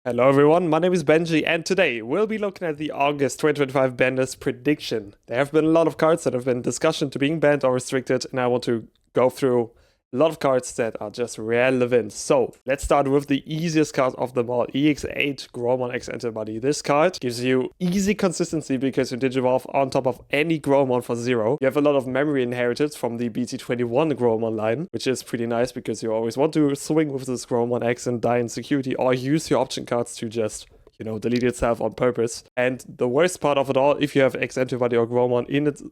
Hello everyone, my name is Benji and today we'll be looking at the August 2025 Banlist prediction. There have been a lot of cards that have been discussion to being banned or restricted, and I want to go through a lot of cards that are just relevant. So let's start with the easiest card of them all, EX8 Gromon X antibody. This card gives you easy consistency because you Digivolve on top of any Gromon for 0. You have a lot of memory inherited from the BT21 Gromon line, which is pretty nice because you always want to swing with this Gromon X and die in security, or use your option cards to just delete itself on purpose. And the worst part of it all, if you have X antibody or Gromon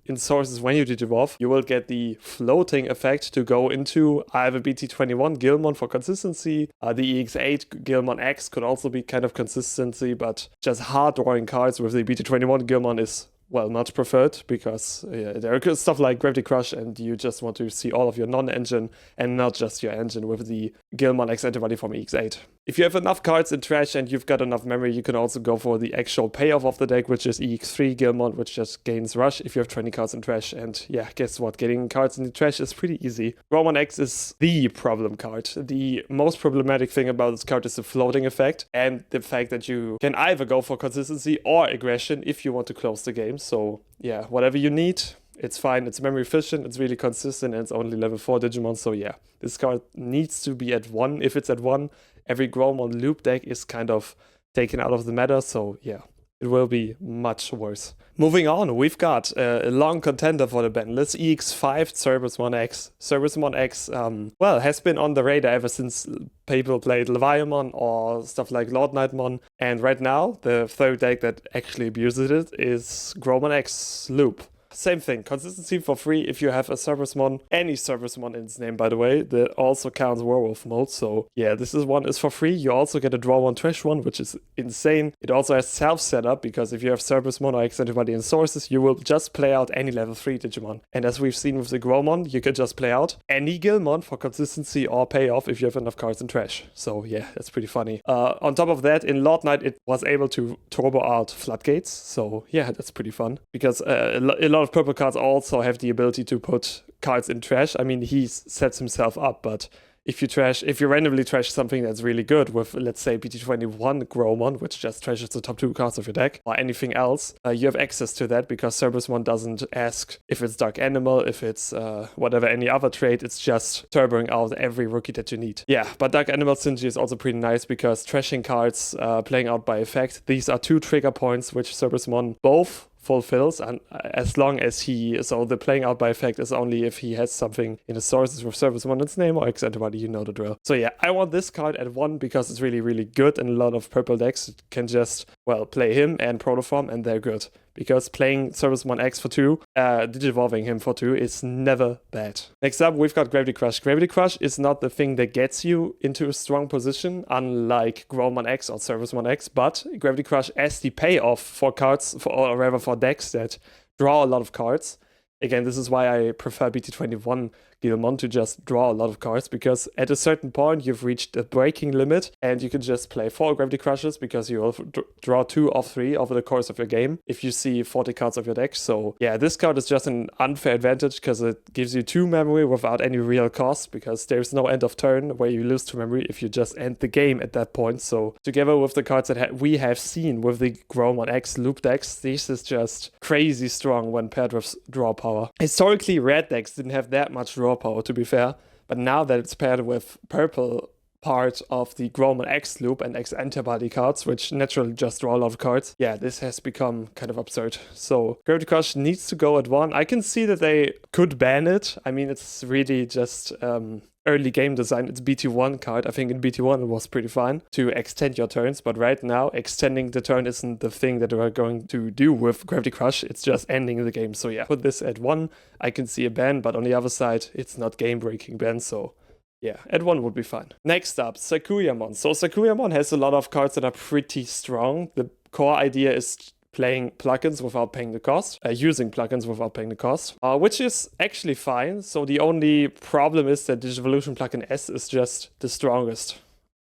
in sources when you Digivolve, you will get the floating effect to go into either BT21 Gilmon for consistency. The EX8 Gromon X could also be kind of consistency, but just hard drawing cards with the BT21 Gilmon is, well, not preferred because there are stuff like Gravity Crush and you just want to see all of your non-engine and not just your engine with the Gilmon X antibody from EX8. If you have enough cards in trash and you've got enough memory, you can also go for the actual payoff of the deck, which is EX3 Gilmon, which just gains rush if you have 20 cards in trash. And yeah, guess what? Getting cards in the trash is pretty easy. Gromon X is the problem card. The most problematic thing about this card is the floating effect and the fact that you can either go for consistency or aggression if you want to close the game. So yeah, whatever you need, it's fine. It's memory efficient, it's really consistent, and it's only level 4 Digimon. So yeah, this card needs to be at 1. If it's at 1, every Gromon loop deck is kind of taken out of the meta. So yeah, it will be much worse. Moving on, we've got a long contender for the ban list, EX5 Servicemon X. Servicemon X, has been on the radar ever since people played Leviamon or stuff like Lord Nightmon. And right now, the third deck that actually abuses it is Gromon X Loop. Same thing, consistency for free if you have a Servicemon, any Servicemon in its name, by the way, that also counts Werewolf mode. So yeah, this one is for free. You also get a draw one, trash one, which is insane. It also has self-setup because if you have Servicemon or X antibody in sources, you will just play out any level 3 Digimon. And as we've seen with the Gromon, you can just play out any Gilmon for consistency or payoff if you have enough cards in trash. So yeah, that's pretty funny. On top of that, in Lord Knight, it was able to turbo out Floodgates. So yeah, that's pretty fun because a lot of purple cards also have the ability to put cards in trash. I mean, he sets himself up, but if you randomly trash something that's really good with, let's say, BT21 Gromon, which just trashes the top 2 cards of your deck, or anything else, you have access to that because Servicemon doesn't ask if it's Dark Animal, if it's whatever, any other trait. It's just turboing out every rookie that you need. Yeah, but Dark Animal synergy is also pretty nice because trashing cards, playing out by effect, these are 2 trigger points which Servicemon both fulfills, and as long as so the playing out by effect is only if he has something in his sources with Servicemon in its name or X antibody, you know the drill. So yeah, I want this card at 1 because it's really, really good, and a lot of purple decks can just, well, play him and Protoform and they're good. Because playing Servicemon X for 2, Digivolving him for 2 is never bad. Next up, we've got Gravity Crush. Gravity Crush is not the thing that gets you into a strong position, unlike Gromon X or Servicemon X, but Gravity Crush as the payoff for cards, or rather for decks that draw a lot of cards. Again, this is why I prefer BT21 Gilmon to just draw a lot of cards, because at a certain point you've reached the breaking limit and you can just play 4 Gravity Crushes because you will draw 2 of 3 over the course of your game if you see 40 cards of your deck. So yeah, this card is just an unfair advantage because it gives you 2 memory without any real cost, because there's no end of turn where you lose 2 memory if you just end the game at that point. So together with the cards that we have seen with the Gromon X loop decks, this is just crazy strong when paired with draw power. Historically, red decks didn't have that much draw power, to be fair, but now that it's paired with purple part of the Gromon X loop and X antibody cards, which naturally just draw a lot of cards, yeah, this has become kind of absurd. So Gravity Crush needs to go at 1. I can see that they could ban it. I mean, it's really just early game design. It's BT1 card. I think in BT1 it was pretty fine to extend your turns, but right now extending the turn isn't the thing that we're going to do with Gravity Crush. It's just ending the game. So yeah, put this at 1. I can see a ban, but on the other side, it's not game-breaking ban, so yeah, at 1 would be fine. Next up, Sakuyamon. So Sakuyamon has a lot of cards that are pretty strong. The core idea is playing plugins without paying the cost, using plugins without paying the cost, which is actually fine. So the only problem is that Digivolution plugin S is just the strongest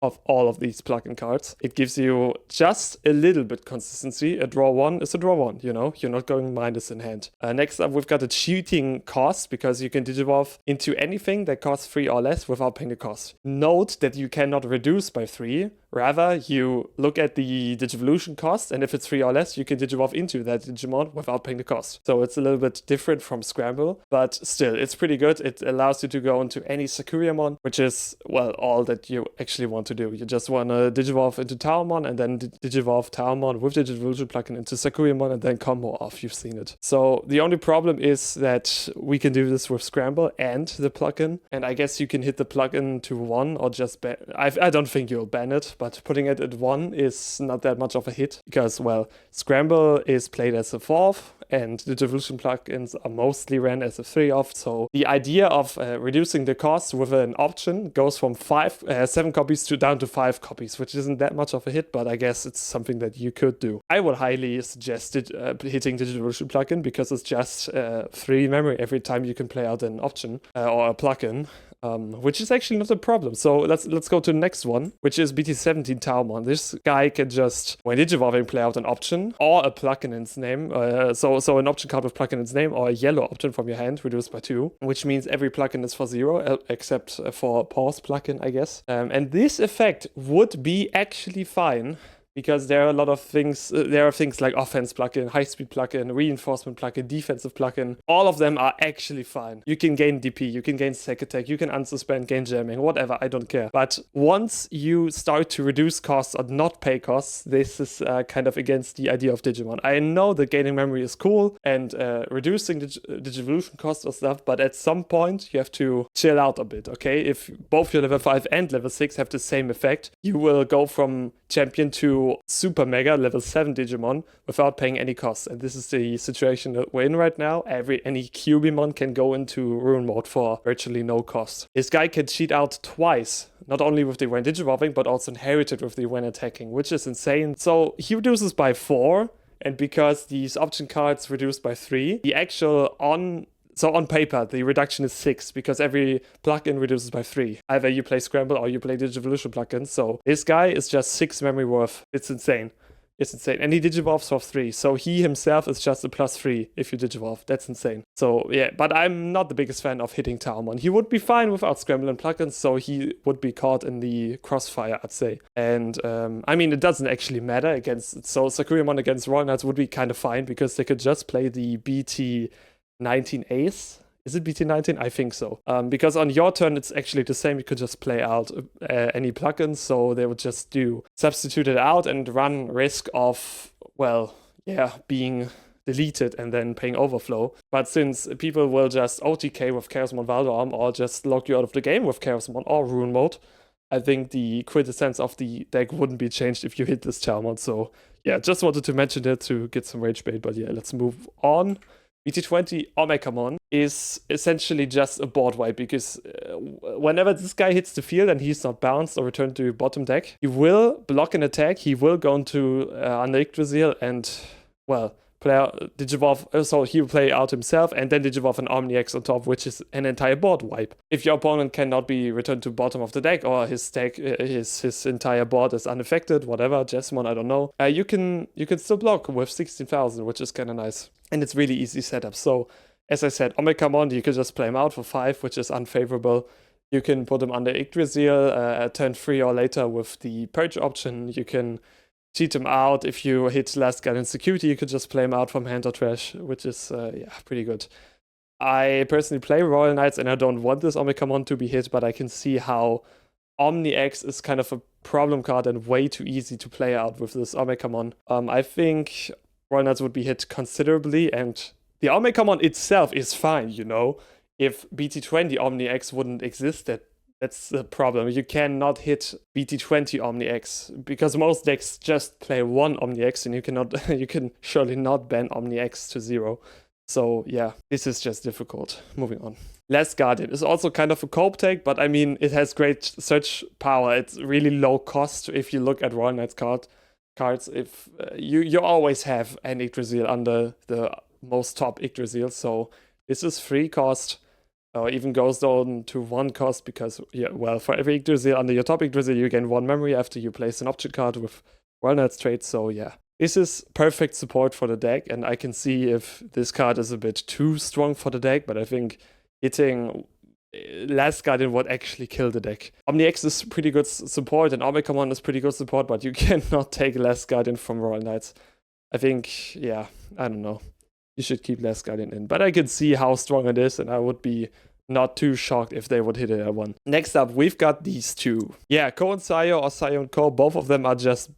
of all of these plugin cards. It gives you just a little bit consistency. A draw 1 is a draw 1, you're not going minus in hand. Next up, we've got a cheating cost because you can Digivolve into anything that costs 3 or less without paying the cost. Note that you cannot reduce by 3, Rather, you look at the Digivolution cost, and if it's 3 or less, you can Digivolve into that Digimon without paying the cost. So it's a little bit different from Scramble, but still, it's pretty good. It allows you to go into any Sakuyamon, which is, well, all that you actually want to do. You just want to Digivolve into Towermon, and then Digivolve Towermon with the Digivolution plugin into Sakuyamon, and then combo off. You've seen it. So the only problem is that we can do this with Scramble and the plugin, and I guess you can hit the plugin to 1 or just ban. I don't think you'll ban it, but putting it at 1 is not that much of a hit because, well, Scramble is played as a 4th and the Digivolution plugins are mostly ran as a 3-off. So the idea of reducing the cost with an option goes from 7 copies down to 5 copies, which isn't that much of a hit, but I guess it's something that you could do. I would highly suggest hitting the Digivolution plugin because it's just 3 memory every time you can play out an option or a plugin. Which is actually not a problem. So let's go to the next one, which is BT17 Towermon. This guy can just, when digivolving, play out an option or a plugin in its name. So an option card with plugin in its name or a yellow option from your hand, reduced by 2, which means every plugin is for 0, except for pause plugin, I guess. And this effect would be actually fine, because there are a lot of things, there are things like offense plugin, high speed plugin, reinforcement plugin, defensive plugin. All of them are actually fine. You can gain DP, you can gain sec attack, you can unsuspend, gain jamming, whatever, I don't care. But once you start to reduce costs or not pay costs, this is kind of against the idea of Digimon. I know that gaining memory is cool and reducing Digivolution costs or stuff, but at some point you have to chill out a bit, okay? If both your level 5 and level 6 have the same effect, you will go from champion to super mega level 7 Digimon without paying any costs, and this is the situation that we're in right now. Any Cubimon can go into Ruin mode for virtually no cost. This guy can cheat out twice, not only with the when digivolving, but also inherited with the when attacking, which is insane. So he reduces by 4, and because these option cards reduced by 3, the actual on paper, the reduction is 6 because every plugin reduces by 3. Either you play Scramble or you play Digivolution plugins. So this guy is just 6 memory worth. It's insane. It's insane. And he digivolves for 3. So he himself is just a +3 if you digivolve. That's insane. So yeah, but I'm not the biggest fan of hitting Towermon. He would be fine without Scramble and plugins, so he would be caught in the crossfire, I'd say. And I mean, it doesn't actually matter against. So Sakuyamon against Royal Knights would be kind of fine because they could just play the BT19 Ace. Is it BT19? I think so. Because on your turn, it's actually the same. You could just play out any plugins. So they would just substitute it out and run risk of, well, yeah, being deleted and then paying overflow. But since people will just OTK with Chaosmon Valorarm or just lock you out of the game with Chaosmon or Ruin mode, I think the quintessence of the deck wouldn't be changed if you hit this Towermon. So yeah, just wanted to mention that to get some rage bait. But yeah, let's move on. BT20 Omeon is essentially just a board wipe because whenever this guy hits the field and he's not bounced or returned to bottom deck, he will block an attack, he will go into under Yggdrasil and, well, Digivolve, so he will play out himself and then Digivolve an Omni-X on top, which is an entire board wipe. If your opponent cannot be returned to bottom of the deck or his deck, his entire board is unaffected, whatever, Jessamon, I don't know, you can still block with 16,000, which is kind of nice. And it's really easy setup. So, as I said, Omekamon, you can just play him out for 5, which is unfavorable. You can put him under Yggdrasil, turn 3 or later with the Purge option. You can cheat him out. If you hit Last Guardian Security, you could just play him out from hand or trash, which is, yeah, pretty good. I personally play Royal Knights, and I don't want this Omekamon to be hit, but I can see how Omni-X is kind of a problem card and way too easy to play out with this Omekamon. I think Royal Knights would be hit considerably, and the Omekamon itself is fine, you know. If BT20 Omni-X wouldn't exist, that's the problem. You cannot hit BT20 Omni-X because most decks just play one Omni-X, and you can surely not ban Omni-X to 0. So yeah, this is just difficult. Moving on. Last Guardian is also kind of a cope take, but I mean, it has great search power. It's really low cost if you look at Royal Knights cards. If you always have an Yggdrasil under the most top Yggdrasil, so this is 3 cost, or even goes down to 1 cost because, yeah, well, for every Yggdrasil under your top Yggdrasil, you gain 1 memory after you place an option card with Royal Knights trade. So yeah, this is perfect support for the deck, and I can see if this card is a bit too strong for the deck, but I think hitting Last Guardian would actually kill the deck. Omni X is pretty good support, and Omicron is pretty good support, but you cannot take Last Guardian from Royal Knights. I think, yeah, I don't know. You should keep Last Guardian in. But I can see how strong it is, and I would be not too shocked if they would hit it at one. Next up, we've got these two. Yeah, Ko and Sayo or Sayo and Ko, both of them are just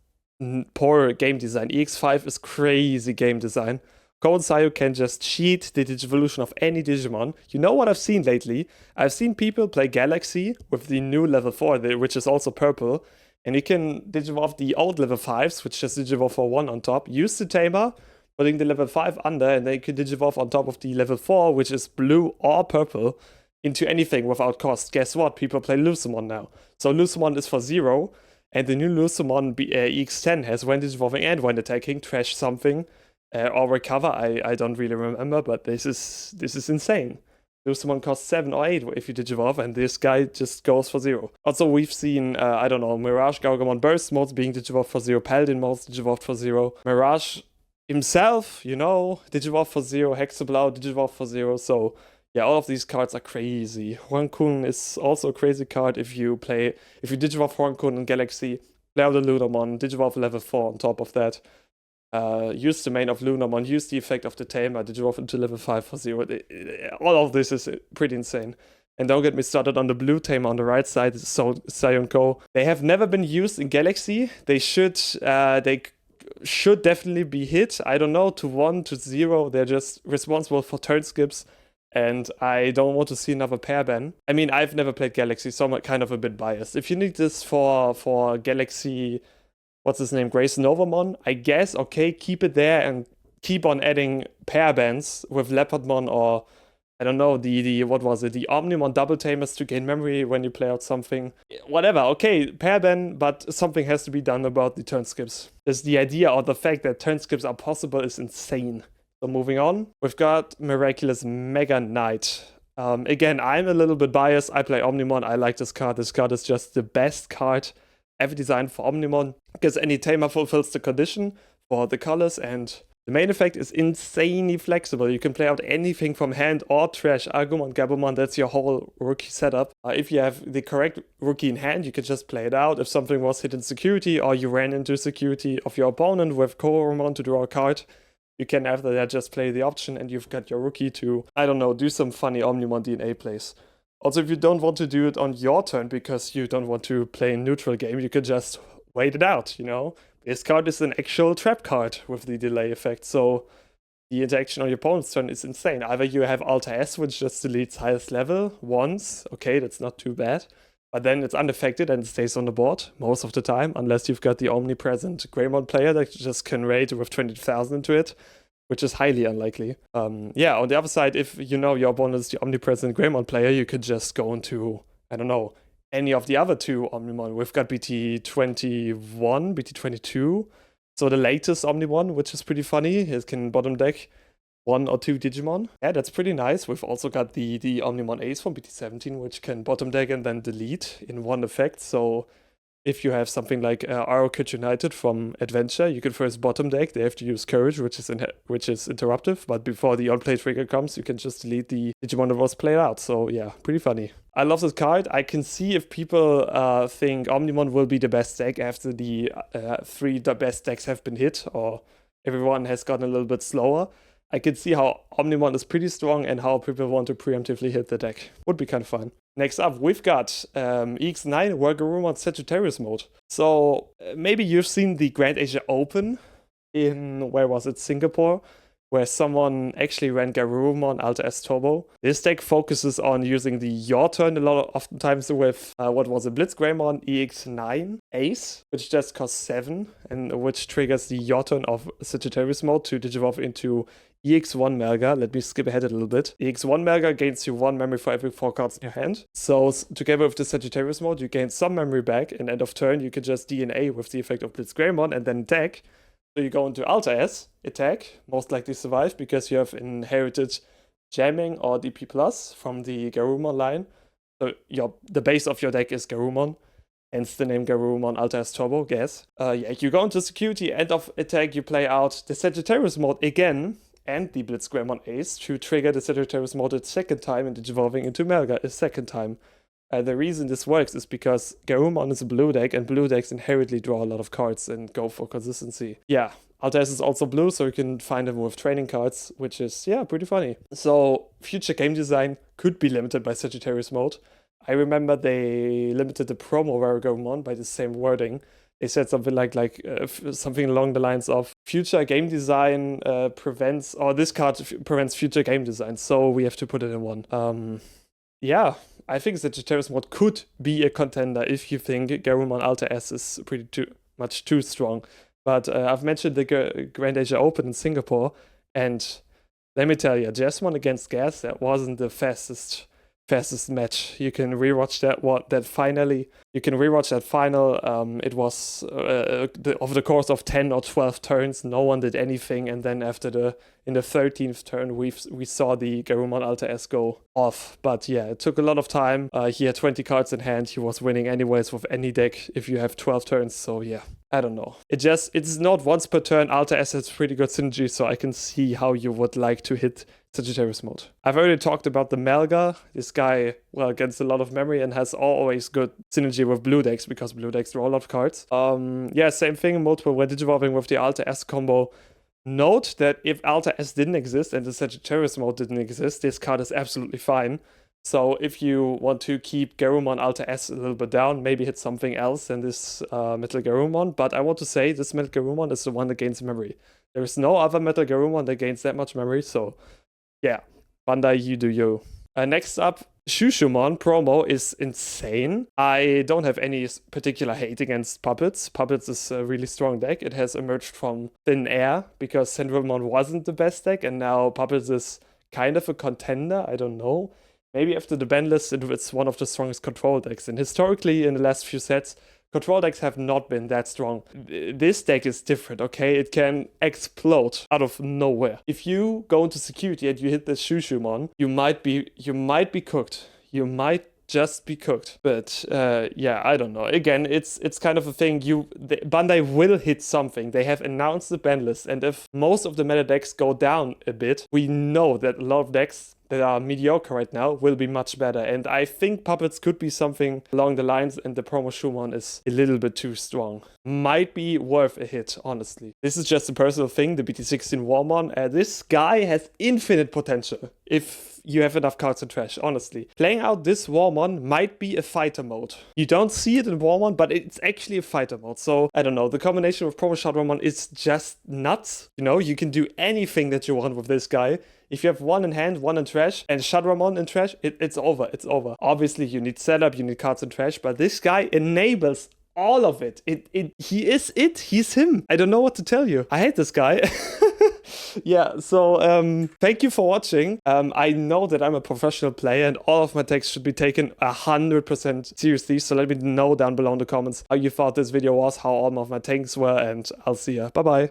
poor game design. EX5 is crazy game design. Ko and Sayo can just cheat the Digivolution of any Digimon. You know what I've seen lately? I've seen people play Galaxy with the new level 4, which is also purple. And you can Digivolve the old level 5s, which just Digivolve for 1 on top. Use the Tamer, putting the level 5 under, and then you can Digivolve on top of the level 4, which is blue or purple, into anything without cost. Guess what? People play Lucemon now. So Lucemon is for 0, and the new Lucemon EX10 has when Digivolving and when attacking, trash something, or recover. I don't really remember, but this is insane. Lucemon costs 7 or 8 if you Digivolve, and this guy just goes for 0. Also, we've seen, I don't know, Mirage Garuman Burst modes being Digivolved for 0, Paladin modes Digivolved for 0, Mirage himself, you know, Digivolve for 0, Hexablau Digivolve for 0, so yeah, all of these cards are crazy. Huankun is also a crazy card if you Digivolve Huankun in Galaxy, play out the Lunamon, Digivolve level 4 on top of that. Use the main of Lunamon, use the effect of the Tamer, Digivolve into level 5 for 0. All of this is pretty insane. And don't get me started on the blue Tamer on the right side, so Sayo Ko. They have never been used in Galaxy. They should definitely be hit. I don't know, to 1, to 0. They're just responsible for turn skips. And I don't want to see another pair ban. I mean, I've never played Galaxy, so I'm kind of a bit biased. If you need this for Galaxy, what's his name, Grace Novamon, I guess, okay, keep it there and keep on adding pair bans with Leopardmon or, I don't know, what was it, the Omnimon double tamers to gain memory when you play out something. Whatever, okay, pair ban, but something has to be done about the turn skips. Just the idea or the fact that turn skips are possible is insane. So moving on, we've got Miraculous Mega Knight. Again, I'm a little bit biased. I play Omnimon. I like this card. This card is just the best card ever designed for Omnimon, because any tamer fulfills the condition for the colors, and the main effect is insanely flexible. You can play out anything from hand or trash. Agumon, Gabumon, that's your whole rookie setup. If you have the correct rookie in hand, you can just play it out. If something was hit in security or you ran into security of your opponent with Garuman to draw a card, you can after that just play the option and you've got your rookie to, I don't know, do some funny Omnimon DNA plays. Also, if you don't want to do it on your turn because you don't want to play a neutral game, you could just wait it out, you know? This card is an actual trap card with the delay effect, so the interaction on your opponent's turn is insane. Either you have Alter S, which just deletes highest level once, okay, that's not too bad, but then it's unaffected and it stays on the board most of the time, unless you've got the omnipresent Greymon player that just can raid with 20,000 into it, which is highly unlikely. Yeah, on the other side, if you know your opponent is the omnipresent Greymon player, you could just go into, I don't know, any of the other two Omnimon. We've got BT21, BT22, so the latest Omnimon, which is pretty funny. It can bottom deck 1 or 2 Digimon. Yeah, that's pretty nice. We've also got the Omnimon Ace from BT17, which can bottom deck and then delete in one effect. So if you have something like Arrowkit United from Adventure, you can first bottom deck. They have to use Courage, which is interruptive. But before the on-play trigger comes, you can just delete the Digimon that was played out. So yeah, pretty funny. I love this card. I can see if people think Omnimon will be the best deck after the 3 best decks have been hit, or everyone has gotten a little bit slower. I can see how Omnimon is pretty strong and how people want to preemptively hit the deck. Would be kind of fun. Next up, we've got EX9 Garuman Sagittarius mode. So maybe you've seen the Grand Asia Open in, where was it, Singapore, where someone actually ran Garuman Alterbo. This deck focuses on using the your turn a lot, oftentimes with, what was it, Blitz Greymon EX9 Ace, which just costs 7, and which triggers the your turn of Sagittarius mode to Digivolve into EX1 Melga. Let me skip ahead a little bit. EX1 Melga gains you 1 memory for every 4 cards in your hand. So together with the Sagittarius mode, you gain some memory back, and end of turn you can just DNA with the effect of Blitz Greymon and then attack. So you go into Alter S, attack, most likely survive because you have inherited jamming or DP plus from the Garuman line. So the base of your deck is Garuman, hence the name Garuman Alter S Turbo, guess. Yeah, you go into security, end of attack, you play out the Sagittarius mode again, and the Blitz Greymon Ace to trigger the Sagittarius mode a second time and evolving into Melga a second time. The reason this works is because Garumon is a blue deck, and blue decks inherently draw a lot of cards and go for consistency. Yeah, Alta-S is also blue, so you can find them with training cards, which is, yeah, pretty funny. So, future game design could be limited by Sagittarius mode. I remember they limited the promo Garumon by the same wording. They said something like something along the lines of future game design prevents, or this card prevents future game design, so we have to put it in one. Yeah, I think Sagittarius mode could be a contender if you think Garuman Alta-S is pretty much too strong. But I've mentioned the Grand Asia Open in Singapore, and let me tell you, Jasmine against Gas, that wasn't the fastest match. You can rewatch you can rewatch that final. It was over the course of 10 or 12 turns, no one did anything, and then in the 13th turn we saw the Garuman Alta-S go off. But yeah, it took a lot of time. He had 20 cards in hand. He was winning anyways with any deck if you have 12 turns, so yeah. I don't know. It's not once per turn. Alta-S has pretty good synergy, so I can see how you would like to hit Sagittarius mode. I've already talked about the Melga. This guy, well, gets a lot of memory and has always good synergy with blue decks because blue decks draw a lot of cards. Yeah, same thing, multiple when digivolving with the Alta-S combo. Note that if Alta-S didn't exist and the Sagittarius mode didn't exist, this card is absolutely fine. So if you want to keep Garuman Alta-S a little bit down, maybe hit something else than this Metal Garumon. But I want to say this Metal Garumon is the one that gains memory. There is no other Metal Garumon that gains that much memory. So yeah, Bandai, you do you. Next up, Shushummon Promo is insane. I don't have any particular hate against Puppets. Puppets is a really strong deck. It has emerged from thin air because Sandromon wasn't the best deck, and now Puppets is kind of a contender. I don't know. Maybe after the Banlist, it's one of the strongest control decks. And historically, in the last few sets, control decks have not been that strong. This deck is different, okay? It can explode out of nowhere. If you go into security and you hit this Shushummon, you might be cooked. You might just be cooked. But yeah, I don't know. Again, it's kind of a thing. Bandai will hit something. They have announced the Banlist, and if most of the meta decks go down a bit, we know that a lot of decks that are mediocre right now will be much better. And I think Puppets could be something along the lines, and the promo Shumon is a little bit too strong. Might be worth a hit, honestly. This is just a personal thing, the BT16 Warmon. This guy has infinite potential if you have enough cards in trash, honestly. Playing out this Warmon might be a fighter mode. You don't see it in Warmon, but it's actually a fighter mode. So, I don't know, the combination of promo Shadowmon is just nuts. You know, you can do anything that you want with this guy. If you have one in hand, one in trash, and Shadowmon in trash, it's over. It's over. Obviously, you need setup, you need cards in trash, but this guy enables all of it. He is it. He's him. I don't know what to tell you. I hate this guy. Yeah, so thank you for watching. I know that I'm a professional player and all of my takes should be taken 100% seriously, so let me know down below in the comments how you thought this video was, how all of my takes were, and I'll see ya. Bye-bye.